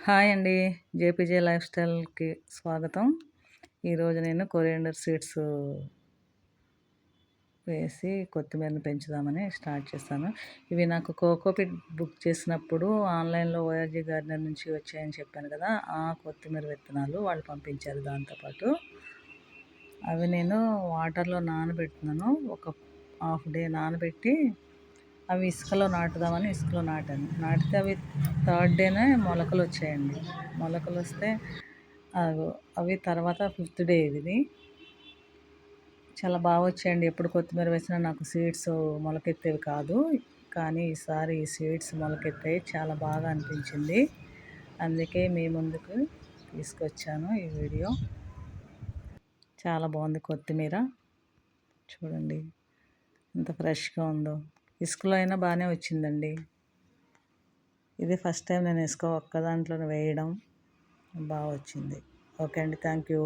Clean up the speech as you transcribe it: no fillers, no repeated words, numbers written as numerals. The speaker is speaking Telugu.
హాయ్ అండి. జేపీజే లైఫ్ స్టైల్‌కి స్వాగతం. ఈరోజు నేను కొరియండర్ సీడ్స్ వేసి కొత్తిమీరని పెంచుదామని స్టార్ట్ చేశాను. ఇవి నాకు కోకోపీట్ బుక్ చేసినప్పుడు ఆన్‌లైన్‌లో ఓఆర్‌జీ గార్డెనర్ నుంచి వచ్చాయని చెప్పాను కదా! ఆ కొత్తిమీర విత్తనాలు వాళ్ళు పంపించారు దాంతో పాటు. అవి నేను వాటర్‌లో నానబెడుతున్నాను. ఒక హాఫ్ డే నానబెట్టి అవి ఇసుకలో నాటుదామని ఇసుకలో నాటాను. నాటితే అవి థర్డ్ డేనే మొలకలొచ్చాయండి. మొలకలొస్తే అవి తర్వాత ఫిఫ్త్ డే ఇది. చాలా బాగా వచ్చాయండి. ఎప్పుడు కొత్తిమీర వేసినా నాకు సీడ్స్ మొలకెత్తేవి కాదు. కానీ ఈసారి ఈ సీడ్స్ మొలకెత్తాయి. చాలా బాగా అనిపించింది. అందుకే మీ ముందుకు తీసుకొచ్చాను ఈ వీడియో. చాలా బాగుంది కొత్తిమీర. చూడండి ఎంత ఫ్రెష్‌గా ఉందో. ఇసుకలో అయినా బాగానే వచ్చిందండి. ఇది ఫస్ట్ టైం నేను ఇసుక ఒక్క దాంట్లోనే వేయడం బాగా వచ్చింది. ఓకే అండి. Thank you.